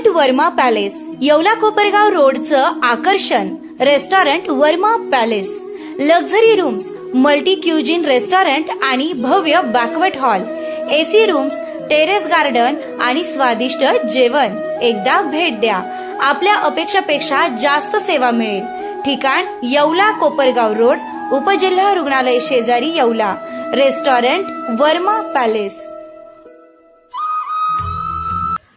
Restaurant Verma palace, Yeola Kopargaon रोडचं आकर्षण. Restaurant Verma palace, luxury rooms, multi cuisine restaurant आणि भव्य banquet hall, AC rooms, terrace garden आणि स्वादिष्ट जेवण. एकदा भेट द्या. आपल्या अपेक्षापेक्षा जास्त सेवा मिळेल. ठिकाण येवला कोपरगाव रोड, उपजिल्हा रुग्णालय शेजारी येवला. Restaurant Verma palace.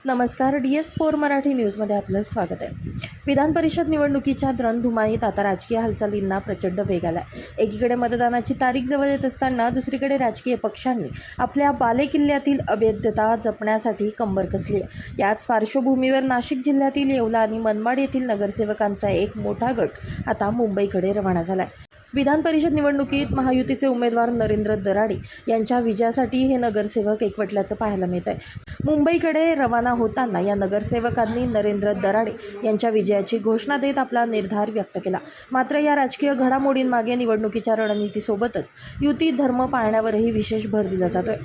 नमस्कार, DS4 मराठी न्यूजमध्ये आपलं स्वागत आहे. विधान परिषद निवडणुकीच्या रणधुमाळीत आता राजकीय हालचालींना प्रचंड वेग आला. एकीकडे मतदानाची तारीख जवळ येत असताना दुसरीकडे राजकीय पक्षांनी आपल्या बालेकिल्ल्यातील अभेद्यता जपण्यासाठी कंबर कसली आहे. याच पार्श्वभूमीवर नाशिक जिल्ह्यातील येवला आणि मनमाड येथील नगरसेवकांचा एक मोठा गट आता मुंबईकडे रवाना झाला आहे. विधान परिषद निवडणुकीत महायुतीचे उमेदवार नरेंद्र दराडे यांच्या विजयासाठी हे नगरसेवक एकवटल्याचं पाहायला मिळत आहे. मुंबईकडे रवाना होताना या नगरसेवकांनी नरेंद्र दराडे यांच्या विजयाची घोषणा देत आपला निर्धार व्यक्त केला. मात्र या राजकीय घडामोडींमागे निवडणुकीच्या रणनीतीसोबतच युती धर्म पाळण्यावरही विशेष भर दिला जातोय.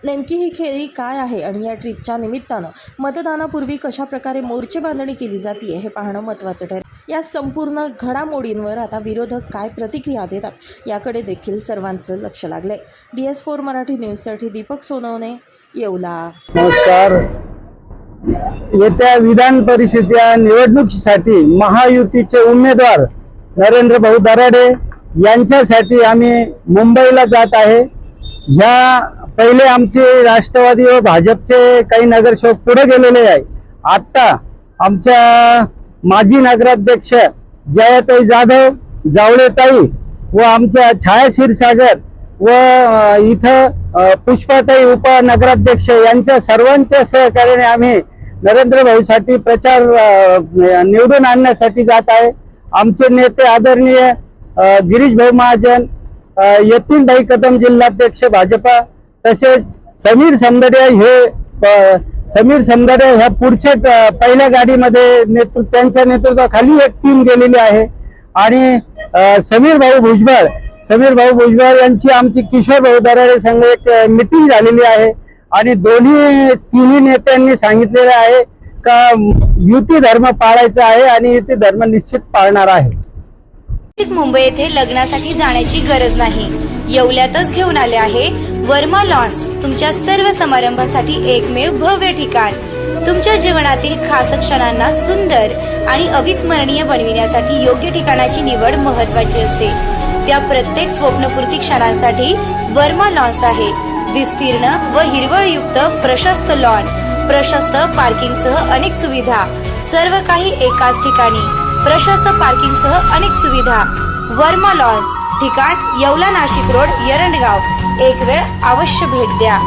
नेमकी ही खेळी काय आहे आणि या ट्रिपच्या निमित्तानं मतदानापूर्वी कशा प्रकारे मोर्चे बांधणी केली जाते हे पाहणं महत्त्वाचं ठरेल. या संपूर्ण घडामोडींवर आता विरोधक काय प्रतिक्रिया देतात याकडे देखील सर्वांचं लक्ष लागलंय. DS4 मराठी न्यूजसाठी दीपक सोनवणे, येवला. नमस्कार. येत्या विधान परिषदेच्या निवडणुकीसाठी महायुतीचे उमेदवार नरेंद्र भाऊ दराडे यांच्यासाठी आम्ही मुंबईला जात आहे. ह्या पहिले आमचे राष्ट्रवादी व भाजपचे काही नगरसेवक पुढे गेलेले आहे. आता आमच्या माजी नगराध्यक्ष जयाताई जाधव, जावळेताई व आमच्या छाया क्षीरसागर व इथं पुष्पाताई उपनगराध्यक्ष यांच्या सर्वांच्या सहकार्याने आम्ही नरेंद्र भाऊसाठी प्रचार निवडून आणण्यासाठी जात आहे. आमचे नेते आदरणीय गिरीश भाऊ महाजन, यतीनभाई कदम जिल्हाध्यक्ष भाजपा, तसेच समीर समदडे ह्या पुढच्या पहिल्या गाडीमध्ये त्यांच्या नेतृत्वाखाली एक टीम गेलेली आहे. आणि समीर भाऊ भुजबळ यांची आमची किशोर भाऊ दराडे संघ एक मीटिंग झालेली आहे. आणि तिन्ही नेत्यांनी सांगितलेले आहे का युती धर्म पाळायचा आहे आणि युती धर्म निश्चित पाळणार आहे. मुंबई येथे लग्नासाठी जाण्याची गरज नाही. येवल्यातच घेऊन आले आहे वर्मा लॉन्स. तुमच्या सर्व समारंभासाठी एकमेव भव्य ठिकाण. तुमच्या जीवनातील खास क्षणांना सुंदर आणि अविस्मरणीय बनविण्यासाठी योग्य ठिकाणाची निवड महत्वाची असते. त्या प्रत्येक स्वप्नपूर्ती क्षणांसाठी वर्मा लॉन्स आहे. विस्तीर्ण व हिरवळयुक्त प्रशस्त लॉन, प्रशस्त पार्किंगसह अनेक सुविधा, सर्व काही एकाच ठिकाणी. प्रशस्त पार्किंगसह अनेक सुविधा. वर्मा लॉन्स, ठिकाण येवला नाशिक रोड, यरंडगाव. एक वेळ अवश्य भेट द्या.